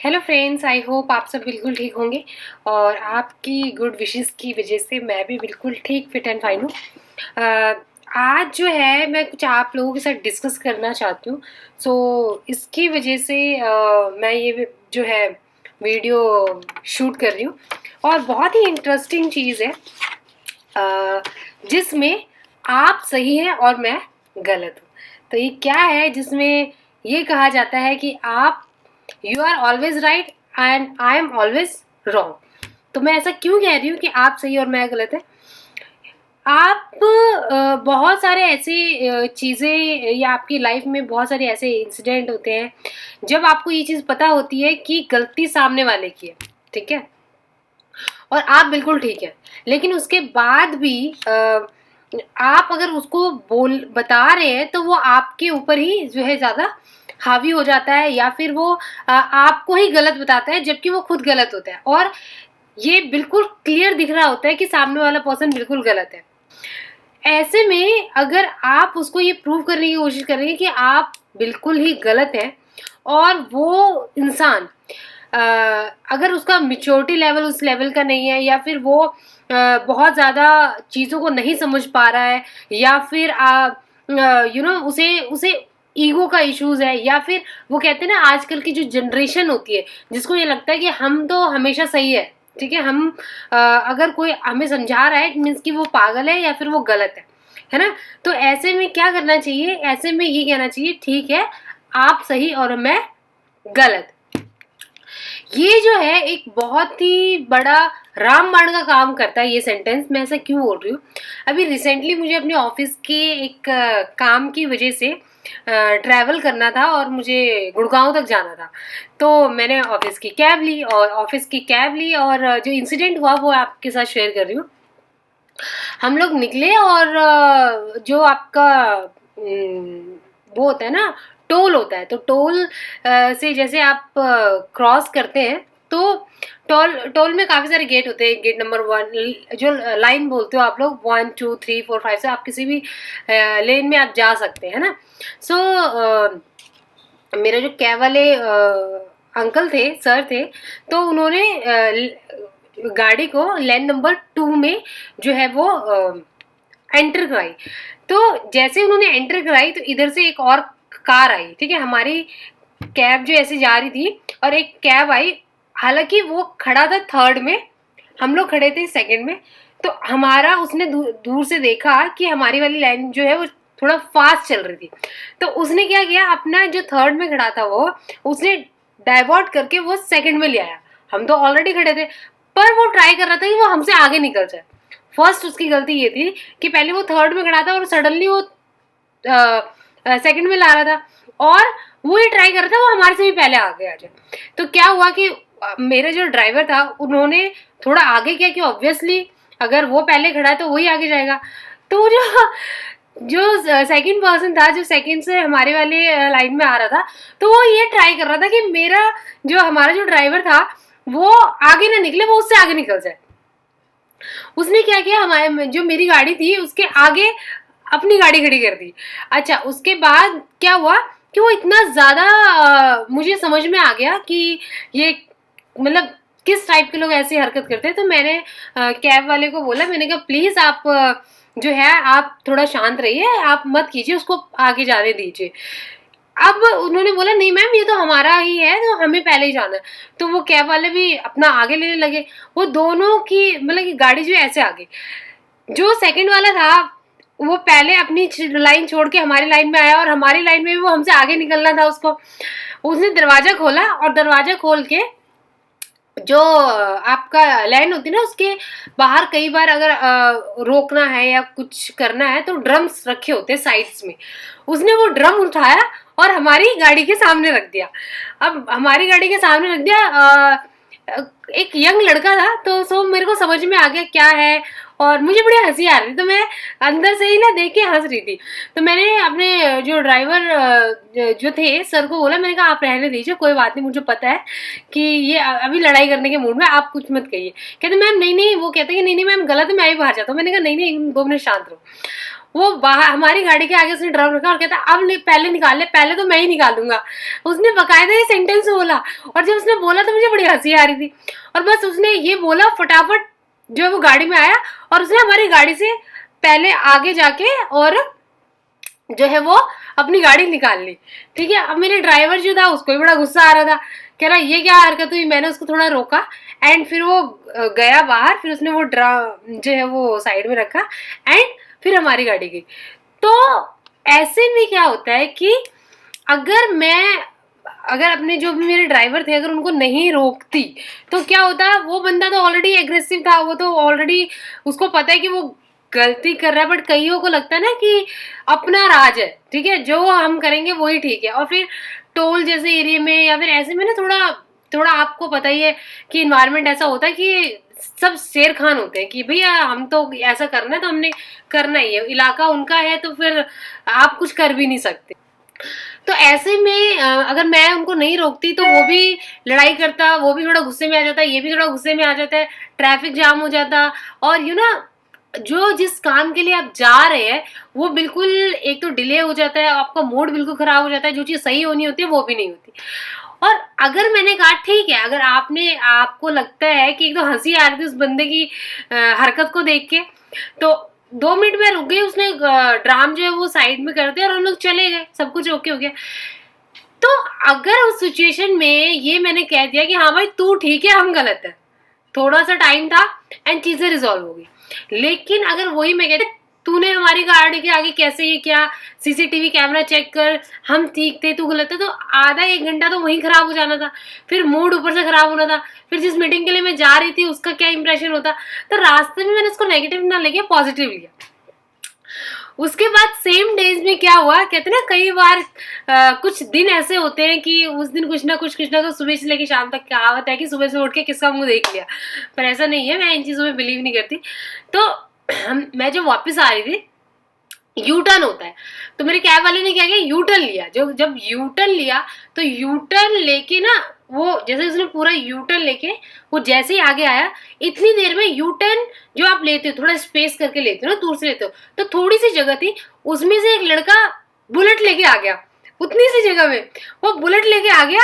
Hello friends, I hope आप सब बिल्कुल ठीक होंगे और आपकी गुड विशेस की वजह से मैं भी बिल्कुल ठीक फिट एंड फाइन हूँ। आज जो है मैं कुछ आप लोगों के साथ डिस्कस करना चाहती हूँ। इसकी वजह से मैं ये जो है वीडियो शूट कर रही हूँ और बहुत ही इंटरेस्टिंग चीज़ है जिसमें आप सही हैं और मैं गलत हूँ। तो ये क्या है जिसमें ये कहा जाता है कि आप you are always right and I am always wrong. तो मैं ऐसा क्यों कह रही हूँ कि आप सही और मैं गलत है। आप बहुत सारे ऐसे चीज़ें या आपकी लाइफ में बहुत सारे ऐसे इंसिडेंट होते हैं जब आपको ये चीज़ पता होती है कि गलती सामने वाले की है, ठीक है, और आप बिल्कुल ठीक है, लेकिन उसके बाद भी आप अगर उसको बता रहे हैं तो वो आपके ऊपर ही जो है ज़्यादा हावी हो जाता है या फिर वो आपको ही गलत बताता है जबकि वो खुद गलत होता है और ये बिल्कुल क्लियर दिख रहा होता है कि सामने वाला पर्सन बिल्कुल गलत है। ऐसे में अगर आप उसको ये प्रूव करने की कोशिश करेंगे कि आप बिल्कुल ही गलत हैं और वो इंसान अगर उसका मेच्योरिटी लेवल उस लेवल का नहीं है या फिर वो बहुत ज़्यादा चीज़ों को नहीं समझ पा रहा है या फिर उसे उसे ईगो का इश्यूज है या फिर वो कहते हैं ना आजकल की जो जनरेशन होती है जिसको ये लगता है कि हम तो हमेशा सही है, ठीक है, हम अगर कोई हमें समझा रहा है मीन्स कि वो पागल है या फिर वो गलत है ना। तो ऐसे में क्या करना चाहिए, ऐसे में ये कहना चाहिए ठीक है आप सही और मैं गलत। ये जो है एक बहुत ही बड़ा रामबाण का काम करता है ये सेंटेंस। मैं ऐसा क्यों बोल रही हूँ, अभी रिसेंटली मुझे अपने ऑफिस के एक काम की वजह से ट्रैवल करना था और मुझे गुड़गांव तक जाना था। तो मैंने ऑफिस की कैब ली और जो इंसिडेंट हुआ वो आपके साथ शेयर कर रही हूँ। हम लोग निकले और जो आपका वो होता है ना, टोल होता है, तो टोल से जैसे आप क्रॉस करते हैं तो टोल टोल में काफ़ी सारे गेट होते हैं। गेट नंबर 1 जो लाइन बोलते हो आप लोग, 1 2 3 4 5 से आप किसी भी लेन में आप जा सकते हैं ना। मेरे जो कैब वाले अंकल थे, सर थे, तो उन्होंने गाड़ी को लेन नंबर 2 में जो है वो एंटर कराई। तो जैसे उन्होंने एंटर कराई तो इधर से एक और कार आई, ठीक है, हमारी कैब जो ऐसे जा रही थी और एक कैब आई, हालांकि वो खड़ा था थर्ड में, हम लोग खड़े थे सेकंड में। तो हमारा उसने दूर से देखा कि हमारी वाली लाइन जो है वो थोड़ा फास्ट चल रही थी, तो उसने क्या किया, अपना जो थर्ड में खड़ा था वो उसने डाइवर्ट करके वो सेकंड में ले आया। हम तो ऑलरेडी खड़े थे पर वो ट्राई कर रहा था कि वो हमसे आगे निकल जाए। फर्स्ट उसकी गलती ये थी कि पहले वो थर्ड में खड़ा था और सडनली वो सेकंड में ला रहा था और वो ये ट्राई कर रहा था वो हमारे से भी पहले आगे आ जाए। तो क्या हुआ कि मेरा जो ड्राइवर था उन्होंने थोड़ा आगे किया कि ऑब्वियसली अगर वो पहले खड़ा है तो वही आगे जाएगा। तो जो जो सेकंड पर्सन था, जो सेकंड से हमारे वाले लाइन में आ रहा था, तो वो ये ट्राई कर रहा था कि हमारा जो ड्राइवर था वो आगे ना निकले, वो उससे आगे निकल जाए। उसने क्या किया, हमारे जो मेरी गाड़ी थी उसके आगे अपनी गाड़ी खड़ी कर दी। अच्छा, उसके बाद क्या हुआ कि वो इतना ज़्यादा मुझे समझ में आ गया कि ये मतलब किस टाइप के लोग ऐसी हरकत करते हैं। तो मैंने कैब वाले को बोला, मैंने कहा प्लीज़ आप जो है आप थोड़ा शांत रहिए, आप मत कीजिए, उसको आगे जाने दीजिए। अब उन्होंने बोला नहीं मैम ये तो हमारा ही है, तो हमें पहले ही जाना है। तो वो कैब वाले भी अपना आगे लेने लगे। वो दोनों की मतलब कि गाड़ी जो ऐसे आगे, जो सेकंड वाला था वो पहले अपनी लाइन छोड़ के हमारी लाइन में आया और हमारी लाइन में भी वो हमसे आगे निकलना था उसको। उसने दरवाजा खोला और दरवाजा खोल के जो आपका लाइन होती है ना उसके बाहर कई बार अगर रोकना है या कुछ करना है तो ड्रम्स रखे होते हैं साइड्स में। उसने वो ड्रम उठाया और हमारी गाड़ी के सामने रख दिया। अब हमारी गाड़ी के सामने रख दिया, एक यंग लड़का था, तो मेरे को समझ में आ गया क्या है और मुझे बड़ी हंसी आ रही थी, तो मैं अंदर से ही ना देख के हंस रही थी। तो मैंने अपने जो ड्राइवर जो थे सर को बोला, मैंने कहा आप रहने दीजिए, कोई बात नहीं, मुझे पता है कि ये अभी लड़ाई करने के मूड में, आप कुछ मत कहिए। कहते मैम नहीं, वो कहते कि नहीं मैम गलत है, मैं भी बाहर जाता हूँ। मैंने कहा नहीं 2 मिनट शांत रहो। वो बाहर हमारी गाड़ी के आगे उसने ड्रम रखा और कहता अब नहीं, पहले निकाल ले, पहले तो मैं ही निकालूंगा। उसने बकायदा ये सेंटेंस बोला, और जब उसने बोला तो मुझे बड़ी हंसी आ रही थी। और बस उसने ये बोला, फटाफट जो है वो गाड़ी में आया और उसने हमारी गाड़ी से पहले आगे जाके और जो है वो अपनी गाड़ी निकाल ली। ठीक है, अब मेरे ड्राइवर जो था उसको भी बड़ा गुस्सा आ रहा था, कह रहा ये क्या हरकत हुई। मैंने उसको थोड़ा रोका एंड फिर वो गया बाहर, फिर उसने वो ड्रम जो है वो साइड में रखा एंड फिर हमारी गाड़ी गई। तो ऐसे में क्या होता है कि अगर अपने जो भी मेरे ड्राइवर थे अगर उनको नहीं रोकती तो क्या होता, वो बंदा तो ऑलरेडी एग्रेसिव था, वो तो ऑलरेडी उसको पता है कि वो गलती कर रहा है, बट कईयों को लगता है ना कि अपना राज है, ठीक है, जो हम करेंगे वही ठीक है। और फिर टोल जैसे एरिया में या फिर ऐसे में ना थोड़ा थोड़ा आपको पता ही है कि इन्वायरमेंट ऐसा होता है कि सब शेर खान होते हैं कि भैया हम तो ऐसा करना है तो हमने करना ही है, इलाका उनका है तो फिर आप कुछ कर भी नहीं सकते। तो ऐसे में अगर मैं उनको नहीं रोकती तो वो भी लड़ाई करता, वो भी थोड़ा गुस्से में आ जाता, ये भी थोड़ा गुस्से में आ जाता है, ट्रैफिक जाम हो जाता। और जो जिस काम के लिए आप जा रहे हैं वो बिल्कुल एक तो डिले हो जाता है, आपका मूड बिल्कुल खराब हो जाता है, जो चीज़ सही होनी होती है वो भी नहीं होती। और अगर मैंने कहा ठीक है, अगर आपको लगता है कि एक तो हंसी आ रही थी उस बंदे की हरकत को देख के, तो 2 मिनट में रुक गई, उसने ड्राम जो है वो साइड में कर दिया और हम लोग चले गए, सब कुछ ओके हो गया। तो अगर उस सिचुएशन में ये मैंने कह दिया कि हाँ भाई तू ठीक है हम गलत है, थोड़ा सा टाइम था एंड चीजें रिजॉल्व हो गई, लेकिन अगर वही मैं कहती तूने हमारी गाड़ी के आगे कैसे ये किया, सीसीटीवी कैमरा चेक कर, हम ठीक थे तू गलत है, तो आधा 1 घंटा तो वहीं खराब हो जाना था, फिर मूड ऊपर से खराब होना था, फिर जिस मीटिंग के लिए मैं जा रही थी उसका क्या इंप्रेशन होता। तो रास्ते में मैंने उसको नेगेटिव ना लेके पॉजिटिव लिया। उसके बाद सेम डेज में क्या हुआ, कहते ना कई बार कुछ दिन ऐसे होते हैं कि उस दिन कुछ ना कुछ तो सुबह से लेकर शाम तक कहावत है कि सुबह से उठ के किसका मुंह देख लिया, पर ऐसा नहीं है, मैं इन चीज़ों में बिलीव नहीं करती। तो मैं जब वापस आ रही थी, यू टर्न होता है, तो मेरे कैब वाले ने क्या किया, यू टर्न लिया। जब यू टर्न लिया तो यू टर्न लेके ना वो जैसे उसने पूरा यू टर्न लेके वो जैसे ही आगे आया, इतनी देर में यू टर्न जो आप लेते हो थोड़ा स्पेस करके लेते हो ना, दूर से लेते हो, तो थोड़ी सी जगह थी, उसमें से एक लड़का बुलेट लेके आ गया, उतनी सी जगह में वो बुलेट लेके आ गया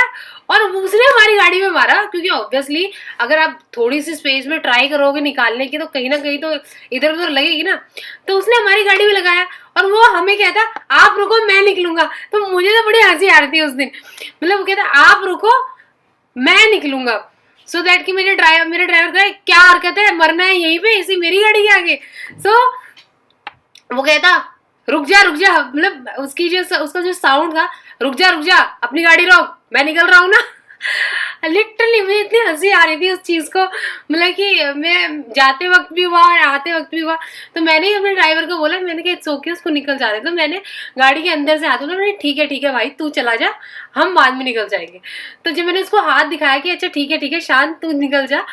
और उसने हमारी गाड़ी में मारा। क्योंकि ऑब्वियसली अगर आप थोड़ी सी स्पेस में ट्राई करोगे निकालने की तो कहीं ना कहीं तो इधर उधर लगेगी ना, तो उसने हमारी गाड़ी में लगाया और वो हमें कहता आप रुको मैं निकलूंगा। तो मुझे तो बड़ी हंसी आ रही थी उस दिन, मतलब वो कहता आप रुको मैं निकलूंगा, सो दैट कि मेरे ड्राइवर का क्या हरकत है, मरना है यहीं पे इसी मेरी गाड़ी के आगे। सो वो कहता रुक जा मतलब उसका जो साउंड था, रुक जा अपनी गाड़ी रोक मैं निकल रहा हूँ ना। लिटरली मुझे इतनी हंसी आ रही थी उस चीज को, मतलब कि मैं जाते वक्त भी हुआ और आते वक्त भी हुआ। तो मैंने ही अपने ड्राइवर को बोला, मैंने कहा इट्स ओके, उसको निकल जा रहे, तो मैंने गाड़ी के अंदर से हाथ बोला, मैंने ठीक है भाई तू चला जा, हम बाद में निकल जाएंगे। तो जब मैंने उसको हाथ दिखाया कि अच्छा ठीक है शांत तू निकल जा,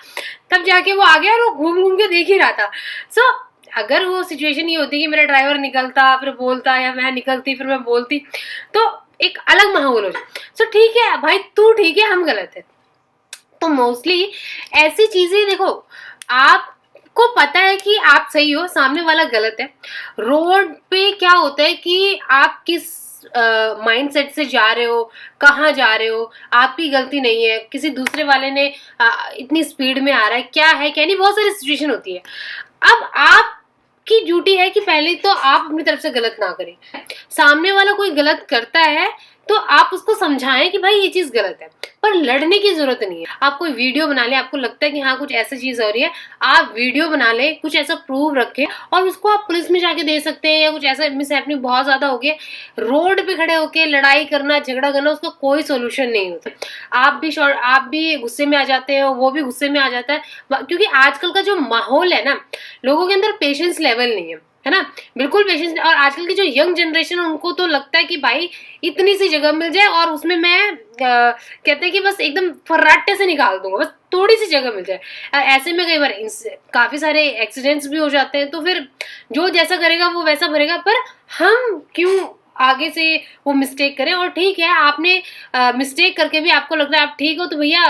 तब जाके वो आ गया और वो घूम घूम के देख ही रहा था। सो अगर वो सिचुएशन ये होती कि मेरा ड्राइवर निकलता फिर बोलता या मैं निकलती फिर मैं बोलती, तो एक अलग माहौल हो जाए। सो ठीक है भाई तू ठीक है हम गलत है। तो मोस्टली ऐसी चीजें देखो, आपको पता है कि आप सही हो सामने वाला गलत है। रोड पे क्या होता है कि आप किस माइंडसेट से जा रहे हो, कहाँ जा रहे हो, आपकी गलती नहीं है, किसी दूसरे वाले ने इतनी स्पीड में आ रहा है, क्या है क्या नहीं, बहुत सारी सिचुएशन होती है। अब आपकी ड्यूटी है कि पहले तो आप अपनी तरफ से गलत ना करें, सामने वाला कोई गलत करता है तो आप उसको समझाएं कि भाई ये चीज गलत है, पर लड़ने की जरूरत नहीं है। आप कोई वीडियो बना ले, आपको लगता है कि हाँ कुछ ऐसी चीज हो रही है, आप वीडियो बना ले, कुछ ऐसा प्रूफ रखें और उसको आप पुलिस में जाके दे सकते हैं। या कुछ ऐसा मिसहैपनिंग बहुत ज्यादा हो गया, रोड पे खड़े होके लड़ाई करना झगड़ा करना उसका कोई सोल्यूशन नहीं होता। आप भी गुस्से में आ जाते हो, वो भी गुस्से में आ जाता है, क्योंकि आजकल का जो माहौल है ना, लोगों के अंदर पेशेंस लेवल नहीं है ना, बिल्कुल पेशेंस। और आजकल की जो यंग जनरेशन है उनको तो लगता है कि भाई इतनी सी जगह मिल जाए और उसमें मैं कहते हैं कि बस एकदम फर्राटे से निकाल दूंगा, बस थोड़ी सी जगह मिल जाए। ऐसे में कई बार काफी सारे एक्सीडेंट्स भी हो जाते हैं। तो फिर जो जैसा करेगा वो वैसा भरेगा, पर हम क्यों आगे से वो मिस्टेक करें। और ठीक है आपने मिस्टेक करके भी आपको लग रहा है आप ठीक हो, तो भैया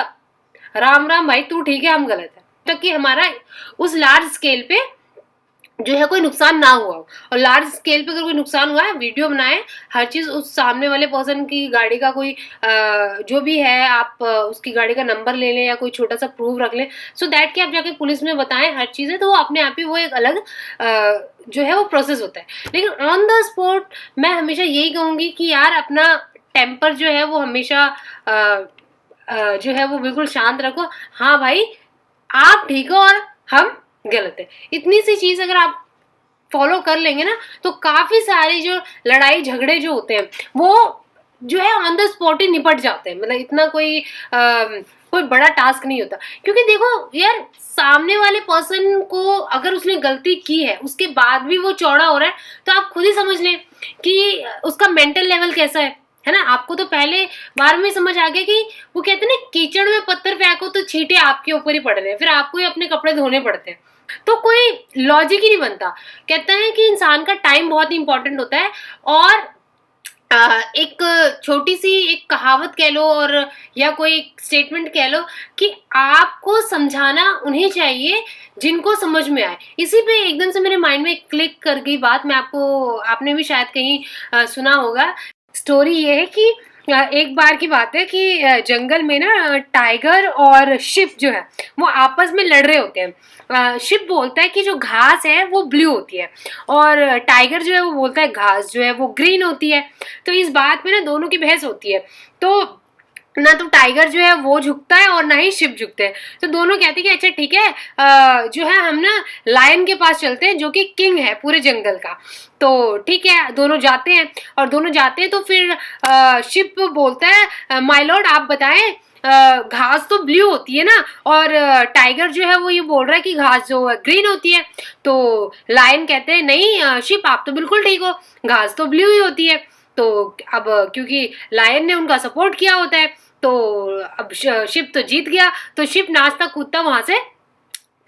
राम राम भाई तू ठीक है हम गलत है, तक कि हमारा उस लार्ज स्केल पे जो है कोई नुकसान ना हुआ हो, और लार्ज स्केल पे अगर कोई नुकसान हुआ है वीडियो बनाएं, हर चीज़ उस सामने वाले पर्सन की गाड़ी का कोई जो भी है आप उसकी गाड़ी का नंबर ले लें या कोई छोटा सा प्रूफ रख लें, सो दैट कि आप जाके पुलिस में बताएं हर चीज़ें, तो वो अपने आप ही वो एक अलग जो है वो प्रोसेस होता है। लेकिन ऑन द स्पॉट मैं हमेशा यही कहूँगी कि यार अपना टेम्पर जो है वो हमेशा जो है वो बिल्कुल शांत रखो। हाँ भाई, आप ठीक हो और हम गलत है, इतनी सी चीज अगर आप फॉलो कर लेंगे ना, तो काफी सारी जो लड़ाई झगड़े जो होते हैं वो जो है ऑन द स्पॉट ही निपट जाते हैं। मतलब इतना कोई बड़ा टास्क नहीं होता, क्योंकि देखो यार सामने वाले पर्सन को अगर उसने गलती की है उसके बाद भी वो चौड़ा हो रहा है, तो आप खुद ही समझ लें कि उसका मेंटल लेवल कैसा है ना। आपको तो पहले बार में समझ आ गया कि वो कहते हैं ना, कीचड़ में पत्थर फेंको तो छींटे आपके ऊपर ही पड़ रहे हैं, फिर आपको ही अपने कपड़े धोने पड़ते हैं, तो कोई लॉजिक ही नहीं बनता। कहते हैं कि इंसान का टाइम बहुत इंपॉर्टेंट होता है, और एक छोटी सी एक कहावत कह लो और या कोई स्टेटमेंट कह लो कि आपको समझाना उन्हें चाहिए जिनको समझ में आए। इसी पे एकदम से मेरे माइंड में क्लिक कर गई बात, मैं आपको, आपने भी शायद कहीं सुना होगा। स्टोरी ये है कि एक बार की बात है कि जंगल में ना टाइगर और शिप जो है वो आपस में लड़ रहे होते हैं। शिप बोलता है कि जो घास है वो ब्लू होती है, और टाइगर जो है वो बोलता है घास जो है वो ग्रीन होती है। तो इस बात में ना दोनों की बहस होती है, तो ना तो टाइगर जो है वो झुकता है और ना ही शिप झुकते हैं। तो दोनों कहते हैं कि अच्छा ठीक है, जो है हम ना लायन के पास चलते हैं जो कि किंग है पूरे जंगल का। तो ठीक है, दोनों जाते हैं, और दोनों जाते हैं तो फिर शिप बोलता है माय लॉर्ड आप बताएं, घास तो ब्लू होती है ना, और टाइगर जो है वो ये बोल रहा है कि घास जो है ग्रीन होती है। तो लायन कहते हैं नहीं शिप आप तो बिल्कुल ठीक हो, घास तो ब्लू ही होती है। तो अब क्योंकि लायन ने उनका सपोर्ट किया होता है, तो अब शिप तो जीत गया, तो शिप नाचता कूदता वहां से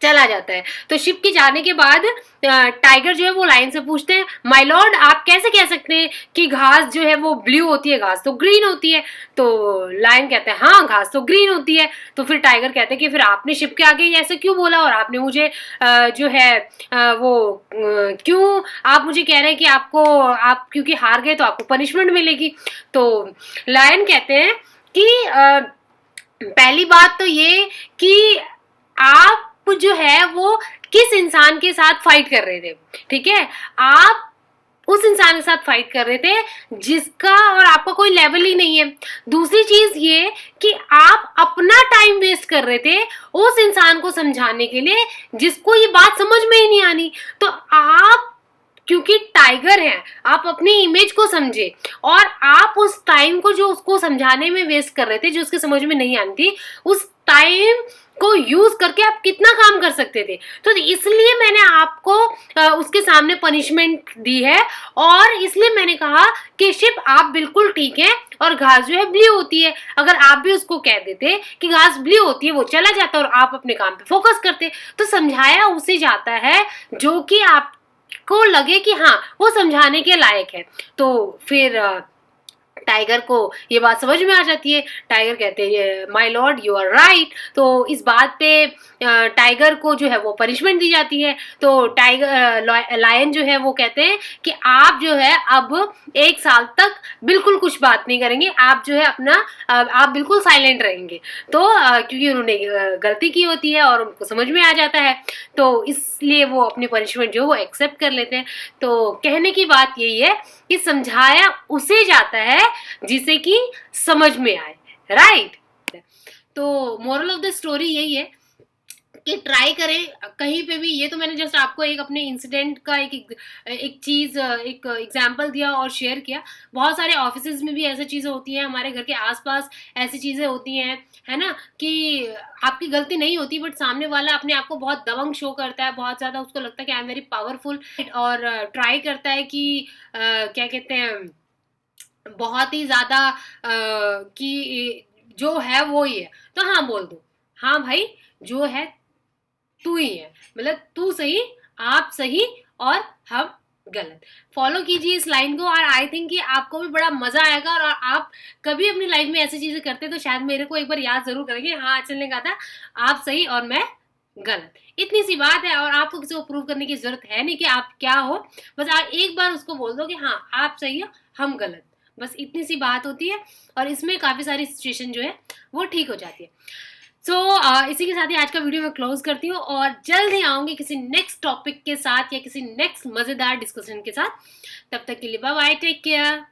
चला जाता है। तो शिप के जाने के बाद टाइगर जो है वो लायन से पूछते हैं माय लॉर्ड आप कैसे कह सकते हैं कि घास जो है वो ब्लू होती है, घास तो ग्रीन होती है। तो लायन कहते हैं हाँ घास तो ग्रीन होती है। तो फिर टाइगर कहते हैं कि फिर आपने शिप के आगे ऐसे क्यों बोला, और आपने मुझे जो है क्यों आप मुझे कह रहे हैं कि आपको, आप क्योंकि हार गए तो आपको पनिशमेंट मिलेगी। तो लायन कहते हैं कि पहली बात तो ये कि आप जो है वो किस इंसान के साथ फाइट कर रहे थे, ठीक है, आप उस इंसान के साथ फाइट कर रहे थे जिसका और आपका कोई लेवल ही नहीं है। दूसरी चीज ये कि आप अपना टाइम वेस्ट कर रहे थे उस इंसान को समझाने के लिए जिसको ये बात समझ में ही नहीं आनी। तो आप क्योंकि टाइगर हैं, आप अपनी इमेज को समझे, और आप उस टाइम को जो उसको समझाने में वेस्ट कर रहे थे जो उसके समझ में नहीं आनी थी, उस टाइम को यूज करके आप कितना काम कर सकते थे। तो इसलिए मैंने आपको उसके सामने पनिशमेंट दी है, और इसलिए मैंने कहा कि शिप आप बिल्कुल ठीक है और घास जो है ब्लू होती है। अगर आप भी उसको कह देते कि घास ब्लू होती है वो चला जाता और आप अपने काम पे फोकस करते। तो समझाया उसे जाता है जो कि आप को लगे कि हाँ वो समझाने के लायक है। तो फिर टाइगर को ये बात समझ में आ जाती है। टाइगर कहते हैं my lord you are right. तो इस बात पे टाइगर को जो है वो पनिशमेंट दी जाती है। तो टाइगर लायन जो है वो कहते हैं कि आप जो है अब 1 साल तक बिल्कुल कुछ बात नहीं करेंगे, आप जो है अपना आप बिल्कुल साइलेंट रहेंगे। तो क्योंकि उन्होंने गलती की होती है और उनको समझ में आ जाता है, तो इसलिए वो अपनी पनिशमेंट जो है वो एक्सेप्ट कर लेते हैं। तो कहने की बात यही है कि समझाया उसे जाता है जिसे कि समझ में आए, राइट। तो मोरल ऑफ द स्टोरी यही है कि ट्राई करें कहीं पे भी। ये तो मैंने जस्ट आपको एक अपने इंसिडेंट का एक चीज़ एक एग्जांपल दिया और शेयर किया। बहुत सारे ऑफिसेज में भी ऐसी चीज़ें होती हैं, हमारे घर के आसपास ऐसी चीज़ें होती हैं, है ना, कि आपकी गलती नहीं होती बट सामने वाला अपने आप को बहुत दबंग शो करता है, बहुत ज़्यादा उसको लगता है कि आई एम वेरी पावरफुल, और ट्राई करता है कि क्या कहते हैं, बहुत ही ज़्यादा कि जो है वो ही है। तो हाँ बोल दो, हाँ भाई जो है तू ही है, मतलब तू सही, आप सही और हम गलत। फॉलो कीजिए इस लाइन को, और आई थिंक कि आपको भी बड़ा मजा आएगा। और आप कभी अपनी लाइफ में ऐसी चीजें करते तो शायद मेरे को एक बार याद जरूर करेंगे, हाँ अचल ने कहा था आप सही और मैं गलत। इतनी सी बात है, और आपको किसी को प्रूव करने की जरूरत है नहीं कि आप क्या हो, बस आप एक बार उसको बोल दो कि हाँ आप सही हो हम गलत, बस इतनी सी बात होती है, और इसमें काफी सारी सिचुएशन जो है वो ठीक हो जाती है। इसी के साथ ही आज का वीडियो मैं क्लोज करती हूँ, और जल्द ही आऊंगी किसी नेक्स्ट टॉपिक के साथ या किसी नेक्स्ट मजेदार डिस्कशन के साथ। तब तक के लिए बाय बाय, टेक केयर।